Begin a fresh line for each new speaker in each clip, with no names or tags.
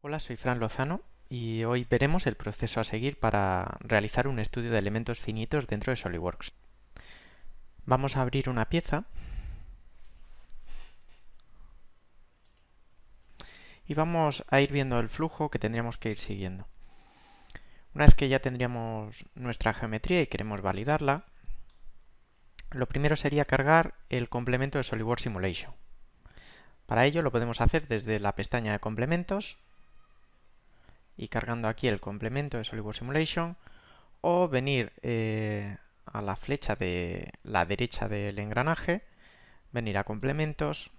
Hola, soy Fran Lozano y hoy veremos el proceso a seguir para realizar un estudio de elementos finitos dentro de SolidWorks. Vamos a abrir una pieza y vamos a ir viendo el flujo que tendríamos que ir siguiendo. Una vez que ya tendríamos nuestra geometría y queremos validarla, lo primero sería cargar el complemento de SolidWorks Simulation. Para ello lo podemos hacer desde la pestaña de complementos y cargando aquí el complemento de SolidWorks Simulation, o venir a la flecha de la derecha del engranaje, venir a complementos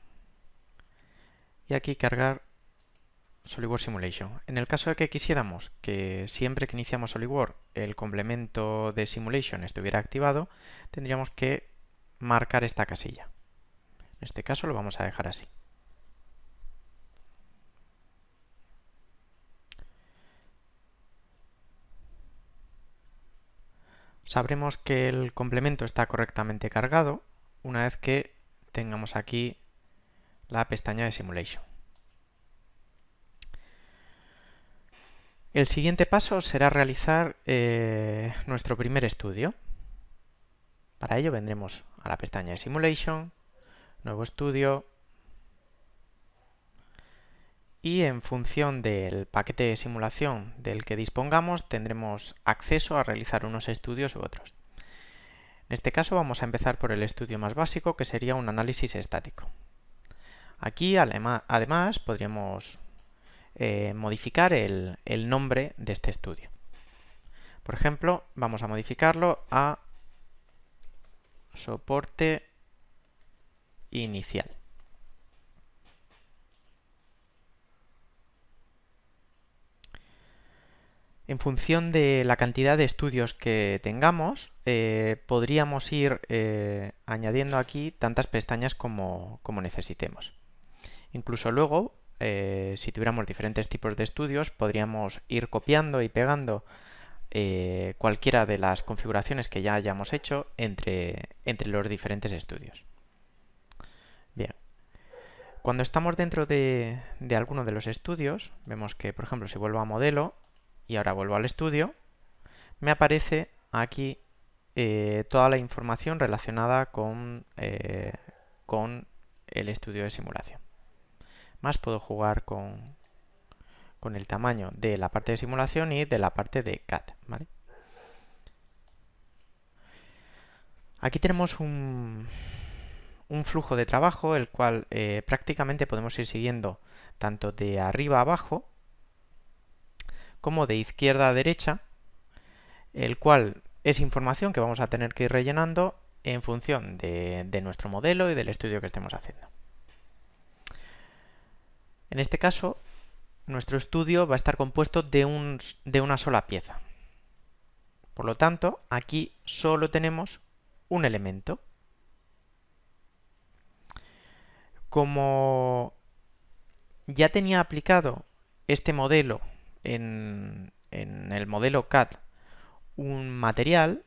y aquí cargar SolidWorks Simulation. En el caso de que quisiéramos que siempre que iniciamos SolidWorks el complemento de Simulation estuviera activado, tendríamos que marcar esta casilla. En este caso lo vamos a dejar así. Sabremos que el complemento está correctamente cargado una vez que tengamos aquí la pestaña de Simulation. El siguiente paso será realizar nuestro primer estudio. Para ello vendremos a la pestaña de Simulation, Nuevo estudio, y en función del paquete de simulación del que dispongamos tendremos acceso a realizar unos estudios u otros. En este caso vamos a empezar por el estudio más básico, que sería un análisis estático. Aquí además podríamos modificar el nombre de este estudio. Por ejemplo, vamos a modificarlo a soporte inicial. En función de la cantidad de estudios que tengamos, podríamos ir añadiendo aquí tantas pestañas como necesitemos. Incluso luego, si tuviéramos diferentes tipos de estudios, podríamos ir copiando y pegando cualquiera de las configuraciones que ya hayamos hecho entre los diferentes estudios. Bien. Cuando estamos dentro de alguno de los estudios, vemos que, por ejemplo, si vuelvo a modelo y ahora vuelvo al estudio, me aparece aquí toda la información relacionada con el estudio de simulación. Más puedo jugar con el tamaño de la parte de simulación y de la parte de CAD, ¿vale? Aquí tenemos un flujo de trabajo, el cual prácticamente podemos ir siguiendo tanto de arriba a abajo como de izquierda a derecha, el cual es información que vamos a tener que ir rellenando en función de nuestro modelo y del estudio que estemos haciendo. En este caso, nuestro estudio va a estar compuesto de una sola pieza. Por lo tanto, aquí solo tenemos un elemento. Como ya tenía aplicado este modelo en el modelo CAD un material,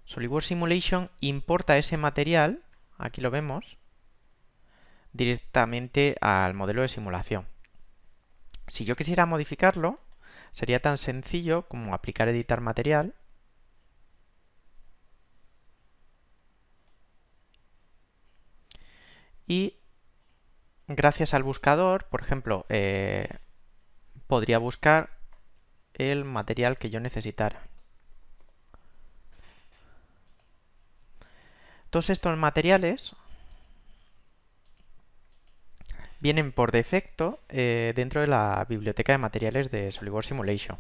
SolidWorks Simulation importa ese material, aquí lo vemos, directamente al modelo de simulación. Si yo quisiera modificarlo, sería tan sencillo como aplicar editar material y gracias al buscador, por ejemplo, podría buscar el material que yo necesitara. Todos estos materiales vienen por defecto dentro de la biblioteca de materiales de SolidWorks Simulation.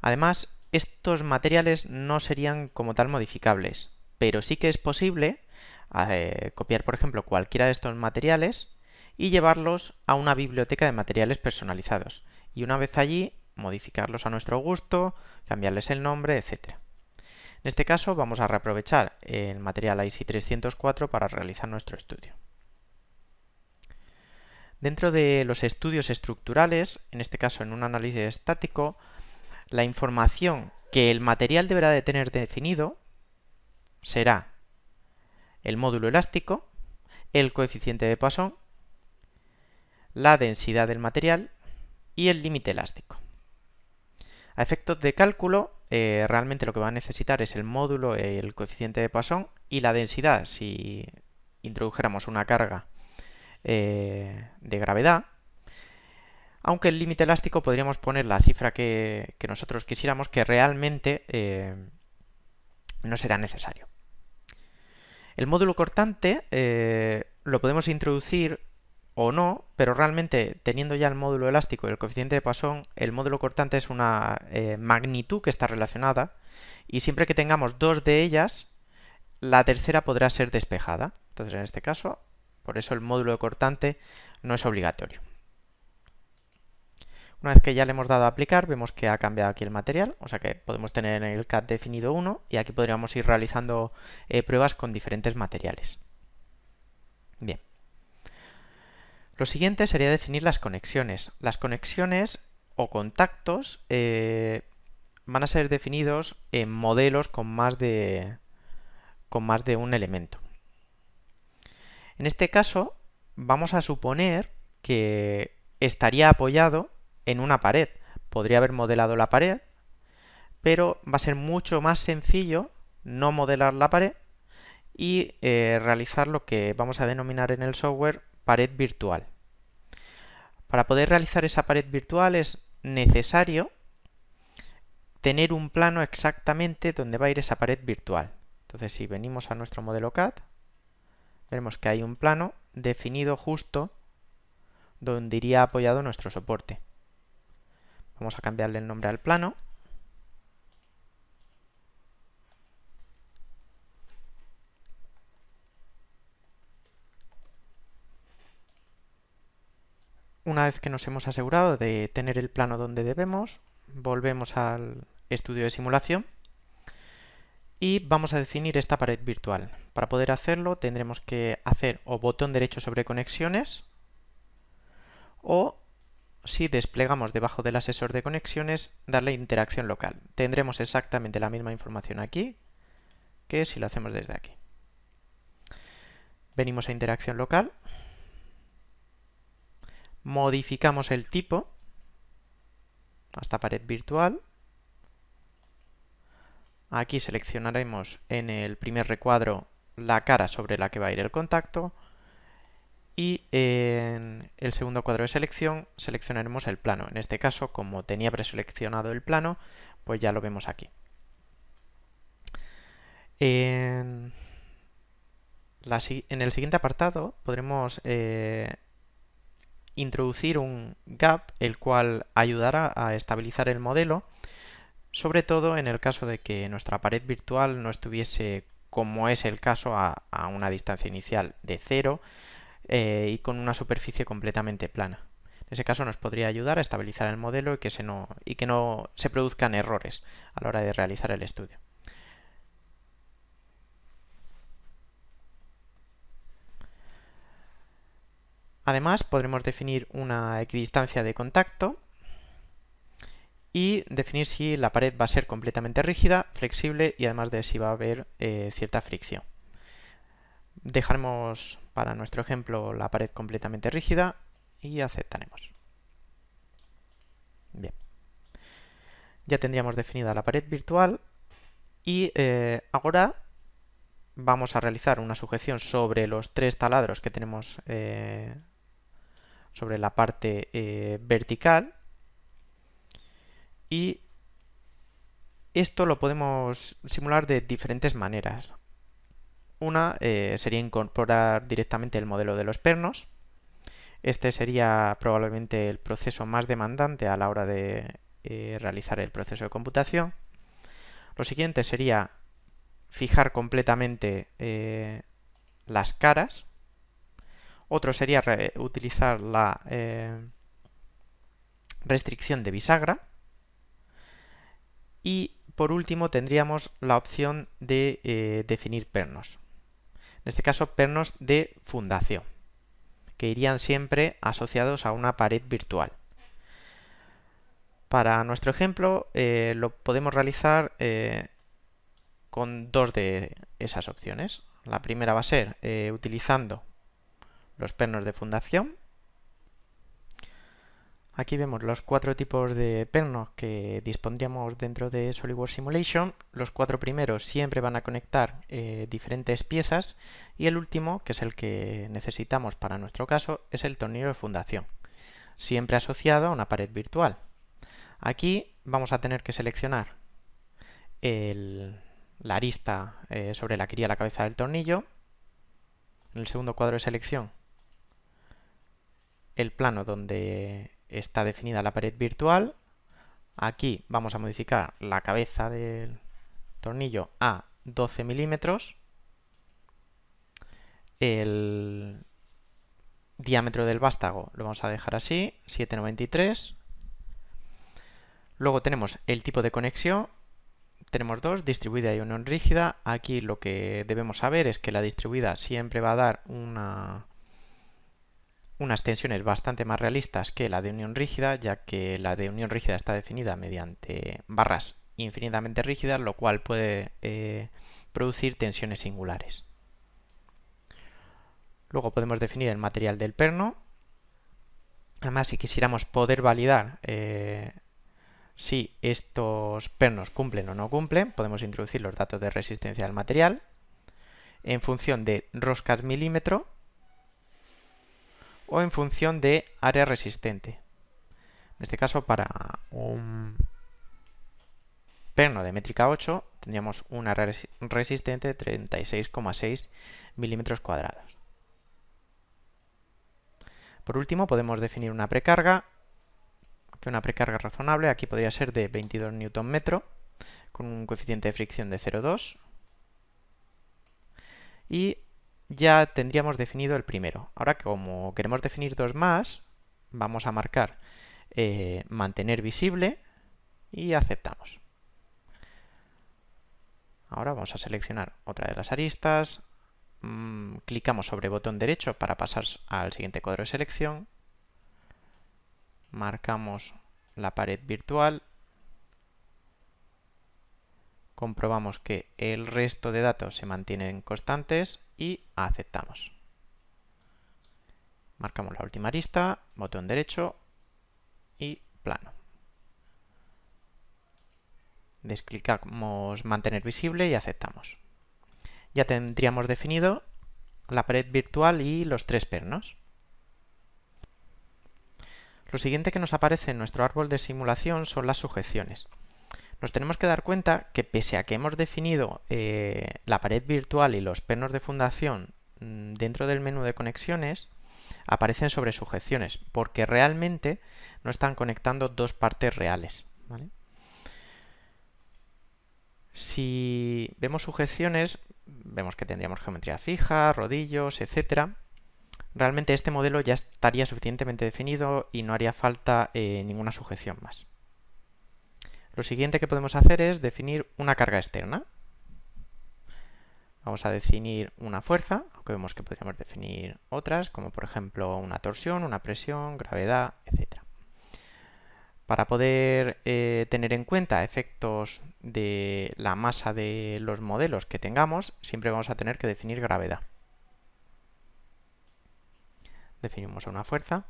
Además, estos materiales no serían como tal modificables, pero sí que es posible copiar, por ejemplo, cualquiera de estos materiales y llevarlos a una biblioteca de materiales personalizados. Y una vez allí, modificarlos a nuestro gusto, cambiarles el nombre, etc. En este caso, vamos a reaprovechar el material IC 304 para realizar nuestro estudio. Dentro de los estudios estructurales, en este caso en un análisis estático, la información que el material deberá de tener definido será el módulo elástico, el coeficiente de Poisson, la densidad del material y el límite elástico. A efectos de cálculo, realmente lo que va a necesitar es el módulo, el coeficiente de Poisson y la densidad si introdujéramos una carga de gravedad, aunque el límite elástico podríamos poner la cifra que nosotros quisiéramos, que realmente no será necesario. El módulo cortante lo podemos introducir o no, pero realmente teniendo ya el módulo elástico y el coeficiente de Poisson, el módulo cortante es una magnitud que está relacionada y siempre que tengamos dos de ellas, la tercera podrá ser despejada. Entonces, en este caso, por eso el módulo cortante no es obligatorio. Una vez que ya le hemos dado a aplicar, vemos que ha cambiado aquí el material, o sea que podemos tener en el CAD definido uno y aquí podríamos ir realizando pruebas con diferentes materiales. Bien. Lo siguiente sería definir las conexiones. Las conexiones o contactos van a ser definidos en modelos con más de un elemento. En este caso, vamos a suponer que estaría apoyado en una pared. Podría haber modelado la pared, pero va a ser mucho más sencillo no modelar la pared y realizar lo que vamos a denominar en el software pared virtual. Para poder realizar esa pared virtual es necesario tener un plano exactamente donde va a ir esa pared virtual. Entonces, si venimos a nuestro modelo CAD, veremos que hay un plano definido justo donde iría apoyado nuestro soporte. Vamos a cambiarle el nombre al plano. Una vez que nos hemos asegurado de tener el plano donde debemos, volvemos al estudio de simulación y vamos a definir esta pared virtual. Para poder hacerlo tendremos que hacer o botón derecho sobre conexiones o, si desplegamos debajo del asesor de conexiones, darle interacción local. Tendremos exactamente la misma información aquí que si lo hacemos desde aquí. Venimos a interacción local, modificamos el tipo hasta pared virtual. Aquí seleccionaremos en el primer recuadro la cara sobre la que va a ir el contacto y en el segundo cuadro de selección seleccionaremos el plano. En este caso, como tenía preseleccionado el plano, pues ya lo vemos aquí. En el siguiente apartado podremos introducir un gap, el cual ayudará a estabilizar el modelo, sobre todo en el caso de que nuestra pared virtual no estuviese, como es el caso, a una distancia inicial de 0 y con una superficie completamente plana. En ese caso nos podría ayudar a estabilizar el modelo y que no se produzcan errores a la hora de realizar el estudio. Además, podremos definir una equidistancia de contacto y definir si la pared va a ser completamente rígida, flexible y además de si va a haber cierta fricción. Dejaremos para nuestro ejemplo la pared completamente rígida y aceptaremos. Bien. Ya tendríamos definida la pared virtual y ahora vamos a realizar una sujeción sobre los tres taladros que tenemos sobre la parte vertical. Y esto lo podemos simular de diferentes maneras. Una sería incorporar directamente el modelo de los pernos. Este sería probablemente el proceso más demandante a la hora de realizar el proceso de computación. Lo siguiente sería fijar completamente las caras. Otro sería utilizar la restricción de bisagra. Y por último tendríamos la opción de definir pernos. En este caso, pernos de fundación, que irían siempre asociados a una pared virtual. Para nuestro ejemplo, lo podemos realizar con dos de esas opciones. La primera va a ser utilizando los pernos de fundación. Aquí vemos los 4 tipos de pernos que dispondríamos dentro de SolidWorks Simulation. Los 4 primeros siempre van a conectar diferentes piezas y el último, que es el que necesitamos para nuestro caso, es el tornillo de fundación, siempre asociado a una pared virtual. Aquí vamos a tener que seleccionar la arista sobre la que iría la cabeza del tornillo. En el segundo cuadro de selección, el plano donde está definida la pared virtual. Aquí vamos a modificar la cabeza del tornillo a 12 milímetros. El diámetro del vástago lo vamos a dejar así, 7,93. Luego tenemos el tipo de conexión. Tenemos dos, distribuida y unión rígida. Aquí lo que debemos saber es que la distribuida siempre va a dar unas tensiones bastante más realistas que la de unión rígida, ya que la de unión rígida está definida mediante barras infinitamente rígidas, lo cual puede producir tensiones singulares. Luego podemos definir el material del perno. Además, si quisiéramos poder validar si estos pernos cumplen o no cumplen, podemos introducir los datos de resistencia del material en función de roscas milímetro o en función de área resistente. En este caso, para un perno de métrica 8 tendríamos una área resistente de 36,6 milímetros cuadrados. Por último, podemos definir una precarga, que una precarga razonable aquí podría ser de 22 Nm con un coeficiente de fricción de 0,2 y ya tendríamos definido el primero. Ahora, como queremos definir dos más, vamos a marcar mantener visible y aceptamos. Ahora vamos a seleccionar otra de las aristas, clicamos sobre botón derecho para pasar al siguiente cuadro de selección, marcamos la pared virtual, comprobamos que el resto de datos se mantienen constantes y aceptamos. Marcamos la última arista, botón derecho y plano. Desclicamos mantener visible y aceptamos. Ya tendríamos definido la pared virtual y los tres pernos. Lo siguiente que nos aparece en nuestro árbol de simulación son las sujeciones. Nos tenemos que dar cuenta que pese a que hemos definido la pared virtual y los pernos de fundación dentro del menú de conexiones, aparecen sobre sujeciones, porque realmente no están conectando dos partes reales, ¿vale? Si vemos sujeciones, vemos que tendríamos geometría fija, rodillos, etc. Realmente este modelo ya estaría suficientemente definido y no haría falta ninguna sujeción más. Lo siguiente que podemos hacer es definir una carga externa. Vamos a definir una fuerza, aunque vemos que podríamos definir otras, como por ejemplo una torsión, una presión, gravedad, etc. Para poder tener en cuenta efectos de la masa de los modelos que tengamos, siempre vamos a tener que definir gravedad. Definimos una fuerza,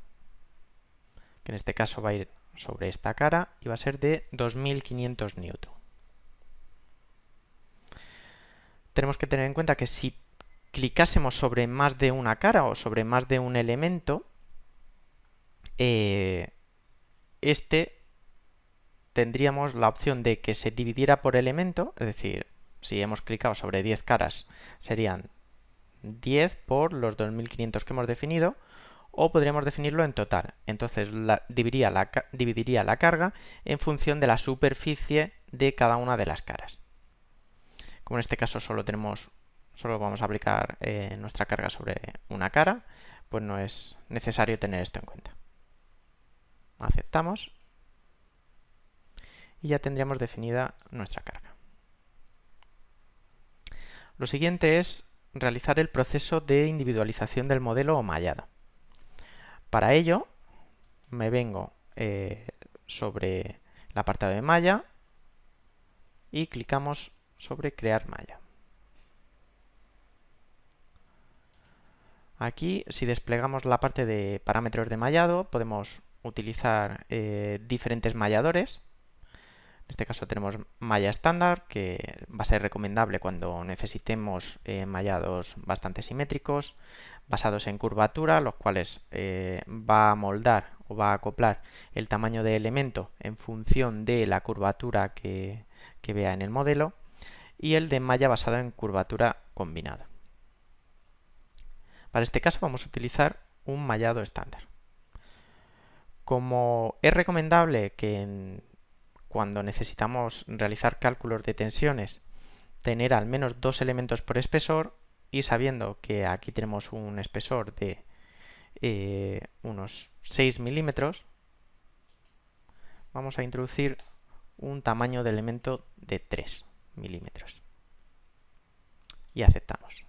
que en este caso va a ir sobre esta cara y va a ser de 2500 newton. Tenemos que tener en cuenta que si clicásemos sobre más de una cara o sobre más de un elemento, tendríamos la opción de que se dividiera por elemento, es decir, si hemos clicado sobre 10 caras serían 10 por los 2500 que hemos definido, o podríamos definirlo en total. Entonces dividiría la carga en función de la superficie de cada una de las caras. Como en este caso solo vamos a aplicar nuestra carga sobre una cara, pues no es necesario tener esto en cuenta. Aceptamos y ya tendríamos definida nuestra carga. Lo siguiente es realizar el proceso de individualización del modelo o mallado. Para ello me vengo sobre el apartado de malla y clicamos sobre crear malla. Aquí, si desplegamos la parte de parámetros de mallado, podemos utilizar diferentes malladores. En este caso tenemos malla estándar, que va a ser recomendable cuando necesitemos mallados bastante simétricos, basados en curvatura, los cuales va a moldar o va a acoplar el tamaño de elemento en función de la curvatura que vea en el modelo, y el de malla basado en curvatura combinada. Para este caso vamos a utilizar un mallado estándar. Como es recomendable que cuando necesitamos realizar cálculos de tensiones tener al menos 2 elementos por espesor, y sabiendo que aquí tenemos un espesor de unos 6 milímetros, vamos a introducir un tamaño de elemento de 3 milímetros y aceptamos.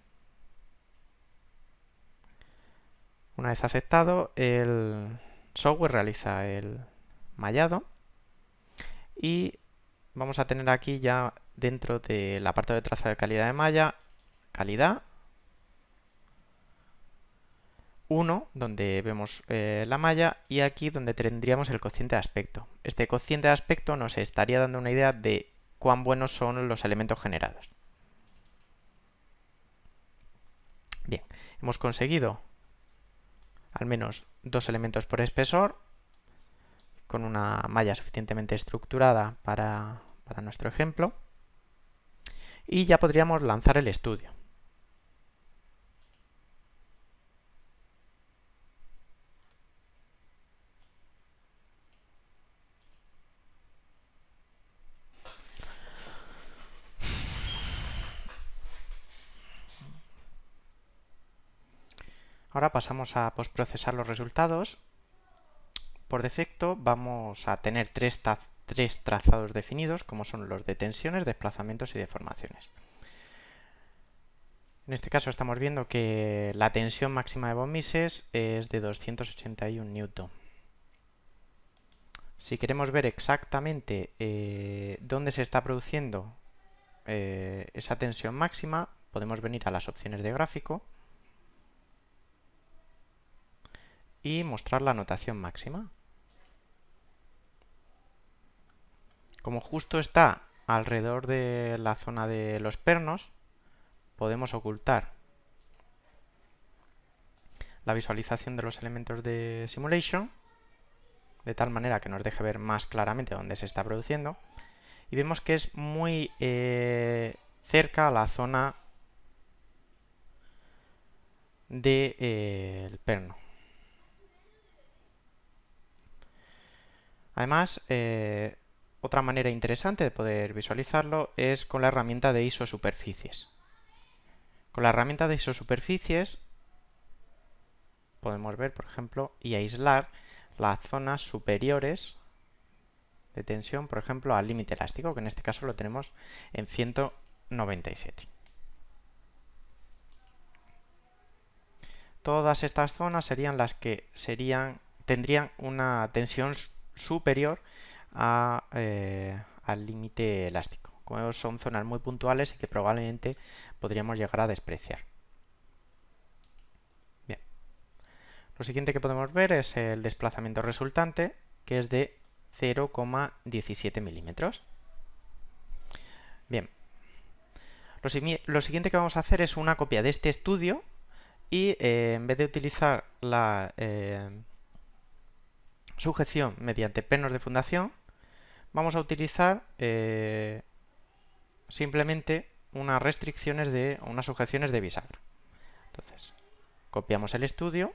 Una vez aceptado, el software realiza el mallado y vamos a tener aquí ya dentro del apartado de trazado de calidad de malla, calidad 1, donde vemos la malla, y aquí donde tendríamos el cociente de aspecto. Este cociente de aspecto nos estaría dando una idea de cuán buenos son los elementos generados. Bien, hemos conseguido al menos 2 elementos por espesor, con una malla suficientemente estructurada para nuestro ejemplo, y ya podríamos lanzar el estudio. Ahora pasamos a postprocesar los resultados. Por defecto vamos a tener tres trazados definidos, como son los de tensiones, desplazamientos y deformaciones. En este caso estamos viendo que la tensión máxima de von Mises es de 281 newton. Si queremos ver exactamente dónde se está produciendo esa tensión máxima, podemos venir a las opciones de gráfico y mostrar la notación máxima. Como justo está alrededor de la zona de los pernos, podemos ocultar la visualización de los elementos de simulation, de tal manera que nos deje ver más claramente dónde se está produciendo, y vemos que es muy cerca a la zona del perno. Además, otra manera interesante de poder visualizarlo es con la herramienta de isosuperficies. Con la herramienta de isosuperficies podemos ver, por ejemplo, y aislar las zonas superiores de tensión, por ejemplo, al límite elástico, que en este caso lo tenemos en 197. Todas estas zonas serían las que tendrían una tensión superior al límite elástico. Como vemos, son zonas muy puntuales y que probablemente podríamos llegar a despreciar. Bien. Lo siguiente que podemos ver es el desplazamiento resultante, que es de 0,17 milímetros. Bien. Lo siguiente que vamos a hacer es una copia de este estudio y en vez de utilizar la sujeción mediante pernos de fundación, vamos a utilizar simplemente unas sujeciones de bisagra. Entonces, copiamos el estudio .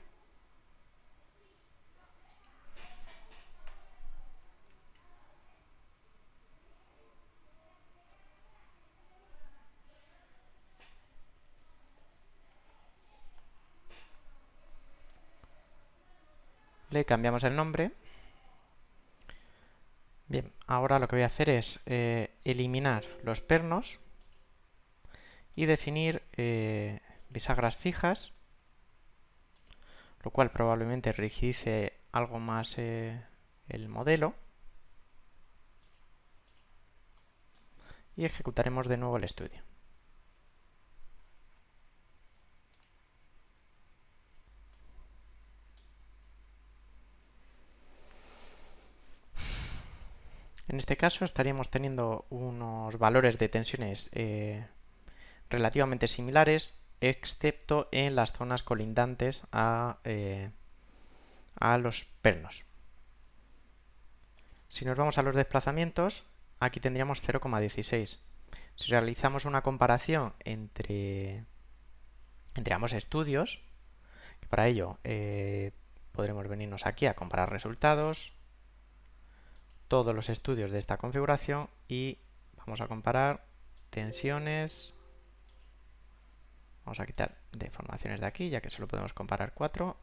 Le cambiamos el nombre. Bien, ahora lo que voy a hacer es eliminar los pernos y definir bisagras fijas, lo cual probablemente rigidice algo más el modelo. Y ejecutaremos de nuevo el estudio. En este caso estaríamos teniendo unos valores de tensiones relativamente similares, excepto en las zonas colindantes a los pernos. Si nos vamos a los desplazamientos, aquí tendríamos 0,16. Si realizamos una comparación entre ambos estudios, para ello podremos venirnos aquí a comparar resultados, todos los estudios de esta configuración, y vamos a comparar tensiones. Vamos a quitar deformaciones de aquí, ya que solo podemos comparar 4.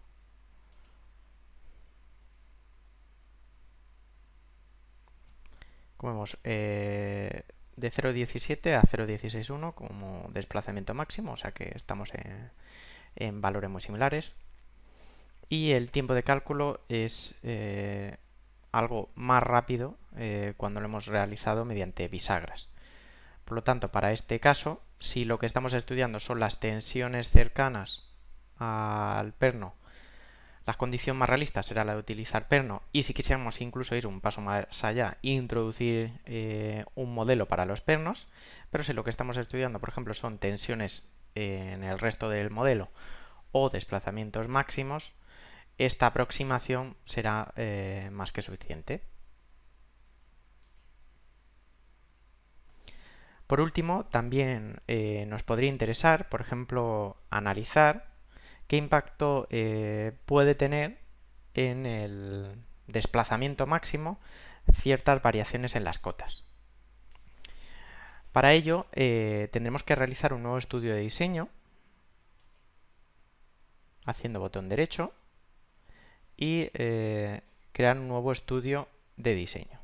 Como vemos, de 0,17 a 0,161 como desplazamiento máximo, o sea que estamos en valores muy similares. Y el tiempo de cálculo es algo más rápido cuando lo hemos realizado mediante bisagras. Por lo tanto, para este caso, si lo que estamos estudiando son las tensiones cercanas al perno, la condición más realista será la de utilizar perno, y si quisiéramos incluso ir un paso más allá, introducir un modelo para los pernos. Pero si lo que estamos estudiando, por ejemplo, son tensiones en el resto del modelo o desplazamientos máximos, esta aproximación será más que suficiente. Por último, también nos podría interesar, por ejemplo, analizar qué impacto puede tener en el desplazamiento máximo ciertas variaciones en las cotas. Para ello tendremos que realizar un nuevo estudio de diseño, haciendo botón derecho, y crear un nuevo estudio de diseño.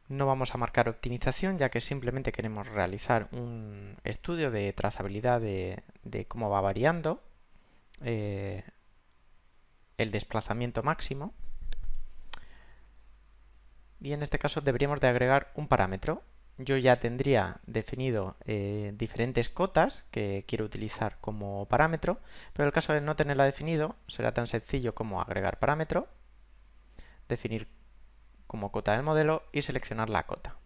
No vamos a marcar optimización, ya que simplemente queremos realizar un estudio de trazabilidad de cómo va variando el desplazamiento máximo. Y en este caso deberíamos de agregar un parámetro. Yo ya tendría definido diferentes cotas que quiero utilizar como parámetro, pero en el caso de no tenerla definido, será tan sencillo como agregar parámetro, definir como cota del modelo y seleccionar la cota.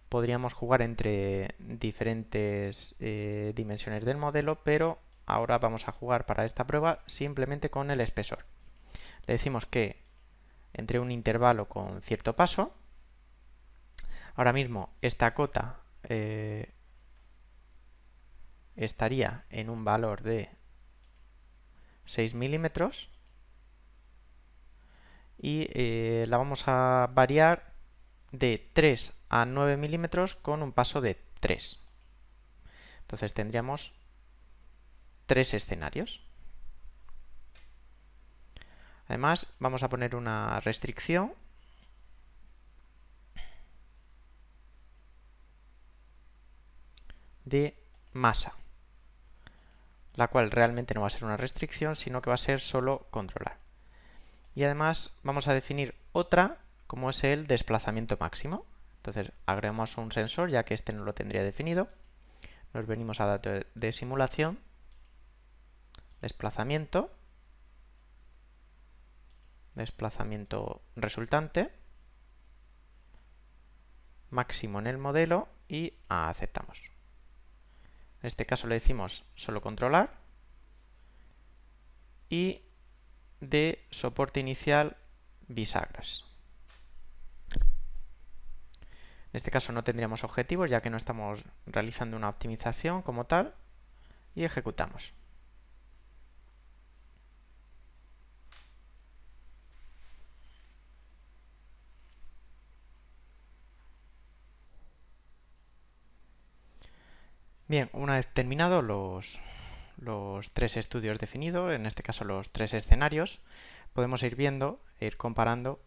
Podríamos jugar entre diferentes dimensiones del modelo, pero ahora vamos a jugar para esta prueba simplemente con el espesor. Le decimos que entre un intervalo con cierto paso. Ahora mismo esta cota estaría en un valor de 6 milímetros y la vamos a variar de 3 a 9 milímetros con un paso de 3. Entonces tendríamos 3 escenarios. Además, vamos a poner una restricción de masa, la cual realmente no va a ser una restricción, sino que va a ser solo controlar. Y además vamos a definir otra, como es el desplazamiento máximo. Entonces agregamos un sensor, ya que este no lo tendría definido. Nos venimos a datos de simulación, desplazamiento resultante, máximo en el modelo, y aceptamos. En este caso le decimos solo controlar, y de soporte inicial bisagras. En este caso no tendríamos objetivos, ya que no estamos realizando una optimización como tal, y ejecutamos. Bien, una vez terminados los 3 estudios definidos, en este caso los 3 escenarios, podemos ir viendo e ir comparando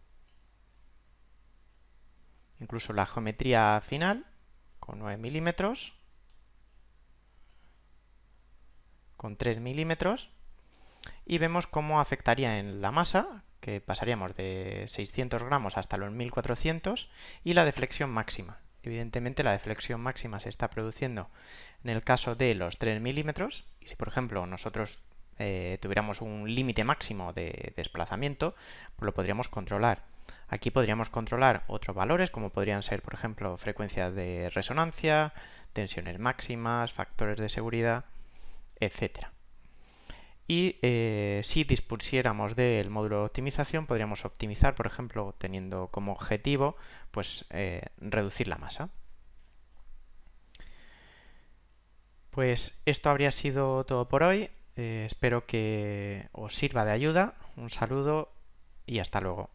incluso la geometría final con 9 milímetros, con 3 milímetros, y vemos cómo afectaría en la masa, que pasaríamos de 600 gramos hasta los 1400, y la deflexión máxima. Evidentemente la deflexión máxima se está produciendo en el caso de los 3 milímetros, y si por ejemplo nosotros tuviéramos un límite máximo de desplazamiento, pues lo podríamos controlar. Aquí podríamos controlar otros valores, como podrían ser, por ejemplo, frecuencia de resonancia, tensiones máximas, factores de seguridad, etcétera. Y si dispusiéramos del módulo de optimización, podríamos optimizar, por ejemplo, teniendo como objetivo pues, reducir la masa. Pues esto habría sido todo por hoy. Espero que os sirva de ayuda. Un saludo y hasta luego.